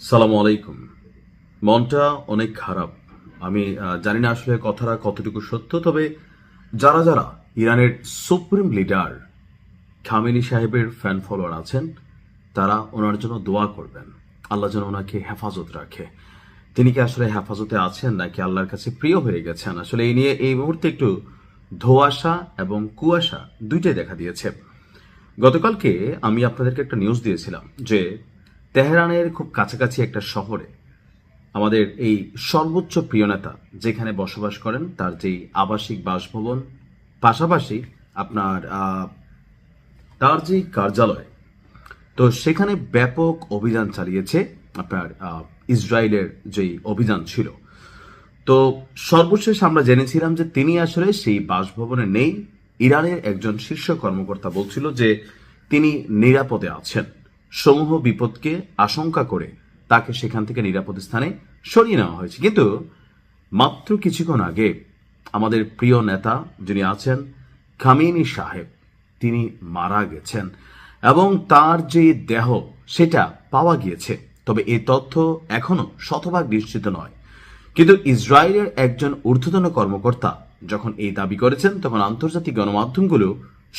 সালামু আলাইকুম। মনটা অনেক খারাপ। আমি জানি না আসলে কথাটা কতটুকু সত্য, তবে যারা যারা ইরানের সুপ্রিম লিডার খামেনি সাহেবের ফ্যান ফলোয়ার আছেন, তারা ওনার জন্য দোয়া করবেন। আল্লাহ যেন ওনাকে হেফাজত রাখে। তিনি কি আসলে হেফাজতে আছেন নাকি আল্লাহর কাছে প্রিয় হয়ে গেছেন? আসলে এই নিয়ে এই মুহূর্তে একটু ধোঁয়াশা এবং কুয়াশা দুইটাই দেখা দিয়েছে। গতকালকে আমি আপনাদেরকে একটা নিউজ দিয়েছিলাম যে তেহরানের খুব কাছাকাছি একটা শহরে আমাদের এই সর্বোচ্চ প্রিয় নেতা যেখানে বসবাস করেন তার যেই আবাসিক বাসভবন, পাশাপাশি আপনার তার যে কার্যালয়, তো সেখানে ব্যাপক অভিযান চালিয়েছে আপনার ইসরায়েলের যেই অভিযান ছিল। তো সর্বশেষ আমরা জেনেছিলাম যে তিনি আসলে সেই বাসভবনে নেই। ইরানের একজন শীর্ষ কর্মকর্তা বলছিল যে তিনি নিরাপদে আছেন। সমূহ বিপদকে আশঙ্কা করে তাকে সেখান থেকে নিরাপদ স্থানে সরিয়ে নেওয়া হয়েছে। কিন্তু মাত্র কিছুক্ষণ আগে আমাদের প্রিয় নেতা যিনি আছেন খামেনি সাহেব, তিনি মারা গেছেন এবং তার যে দেহ সেটা পাওয়া গিয়েছে। তবে এই তথ্য এখনো শতভাগ নিশ্চিত নয়। কিন্তু ইসরায়েলের একজন ঊর্ধ্বতন কর্মকর্তা যখন এই দাবি করেছেন, তখন আন্তর্জাতিক গণমাধ্যমগুলো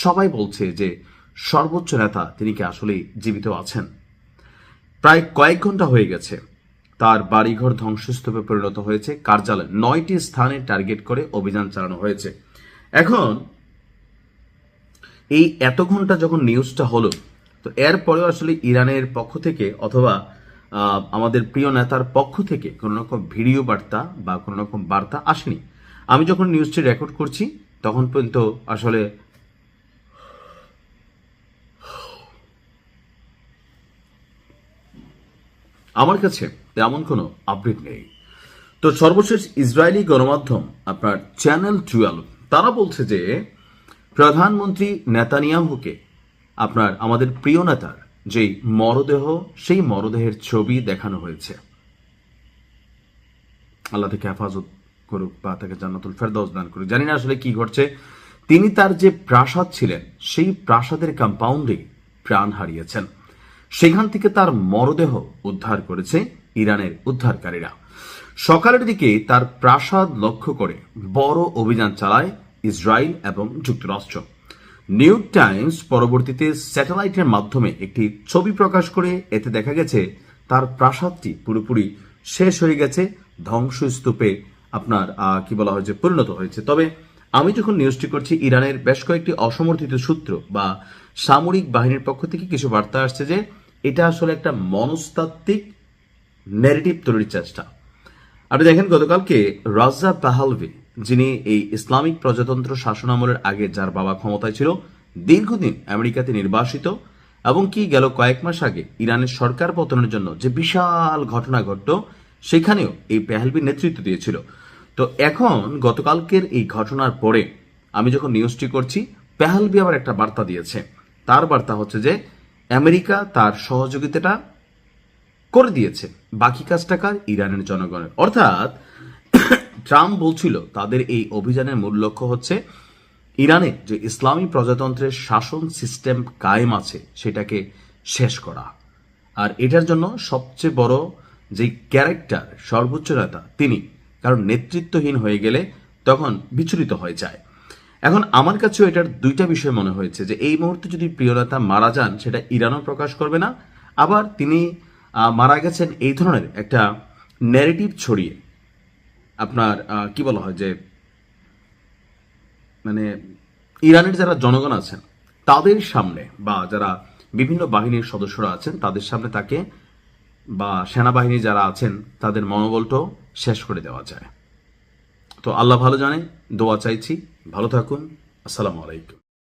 সবাই বলছে যে সর্বোচ্চ নেতা তিনি কি আসলেই জীবিত আছেন। প্রায় কয়েক ঘন্টা হয়ে গেছে তার বাড়িঘর ধ্বংসস্তূপে পরিণত হয়েছে। কার্যালয় 9টি স্থানে টার্গেট করে অভিযান চালানো হয়েছে। এখন এই এত ঘন্টা যখন নিউজটা হলো, তো এরপরেও আসলে ইরানের পক্ষ থেকে অথবা আমাদের প্রিয় নেতার পক্ষ থেকে কোনো রকম ভিডিও বার্তা বা কোনো রকম বার্তা আসেনি। আমি যখন নিউজটি রেকর্ড করছি তখন পর্যন্ত আসলে আমার কাছে এমন কোনো আপডেট নেই। তো সর্বশেষ ইসরায়েলি গণমাধ্যম আপনার চ্যানেল 12 তারা বলছে যে প্রধানমন্ত্রী নেতানিয়াহুকে আপনার আমাদের প্রিয় নেতার যেই মরদেহ, সেই মরদেহের ছবি দেখানো হয়েছে। আল্লাহ থেকে হেফাজত করুক বা তাকে জান্নাতুল ফেরদাউস দান করুক। জানি না আসলে কি ঘটছে। তিনি তার যে প্রাসাদ ছিলেন সেই প্রাসাদের কম্পাউন্ডে প্রাণ হারিয়েছেন। সেখান থেকে তার মরদেহ উদ্ধার করেছে ইরানের উদ্ধারকারীরা। সকালের দিকে তার প্রাসাদ লক্ষ্য করে বড় অভিযান চালায় ইসরায়েল এবং যুক্তরাষ্ট্র। নিউ ইয়র্ক টাইমস পরবর্তীতে স্যাটেলাইটের মাধ্যমে একটি ছবি প্রকাশ করে এতে দেখা গেছে তার প্রাসাদটি পুরোপুরি শেষ হয়ে গেছে, ধ্বংসস্তূপে আপনার কি বলা হয় যে পরিণত হয়েছে। তবে আমি যখন নিউজটি করছি, ইরানের বেশ কয়েকটি অসমর্থিত সূত্র বা সামরিক বাহিনীর পক্ষ থেকে কিছু বার্তা আসছে যে এটা আসলে একটা মনস্তাত্ত্বিক ন্যারেটিভ তৈরির চেষ্টা। আপনি দেখেন গতকালকে রাজা পাহলভি, যিনি এই ইসলামিক প্রজাতন্ত্র শাসন আমলের আগে যার বাবা ক্ষমতায় ছিল, দীর্ঘদিন আমেরিকাতে নির্বাসিত, এবং কি গেল কয়েক মাস আগে ইরানের সরকার পতনের জন্য যে বিশাল ঘটনা ঘটল সেখানেও এই পেহলভি নেতৃত্ব দিয়েছিল। তো এখন গতকালকের এই ঘটনার পরে আমি যখন নিউজটি করছি, পেহলভি আবার একটা বার্তা দিয়েছে। তার বার্তা হচ্ছে যে আমেরিকা তার সহযোগিতাটা করে দিয়েছে, বাকি কাজটা কার? ইরানের জনগণের। অর্থাৎ ট্রাম্প বলছিল তাদের এই অভিযানের মূল লক্ষ্য হচ্ছে ইরানে যে ইসলামী প্রজাতন্ত্রের শাসন সিস্টেম কায়েম আছে সেটাকে শেষ করা। আর এটার জন্য সবচেয়ে বড় যে ক্যারেক্টার, সর্বোচ্চ নেতা তিনি, কারণ নেতৃত্বহীন হয়ে গেলে তখন বিচলিত হয়ে যায়। এখন আমার কাছেও এটার দুইটা বিষয় মনে হয়েছে যে এই মুহূর্তে যদি প্রিয় নেতা মারা যান সেটা ইরানও প্রকাশ করবে না, আবার তিনি মারা গেছেন এই ধরনের একটা ন্যারেটিভ ছড়িয়ে আপনার কি বলা হয় যে মানে ইরানের যারা জনগণ আছেন তাদের সামনে বা যারা বিভিন্ন বাহিনীর সদস্যরা আছেন তাদের সামনে তাকে বা সেনাবাহিনী যারা আছেন তাদের মনোবলটাও শেষ করে দেওয়া যায়। তো আল্লাহ ভালো জানে, দোয়া চাইছি। ভালো থাকুন। আসসালামু আলাইকুম।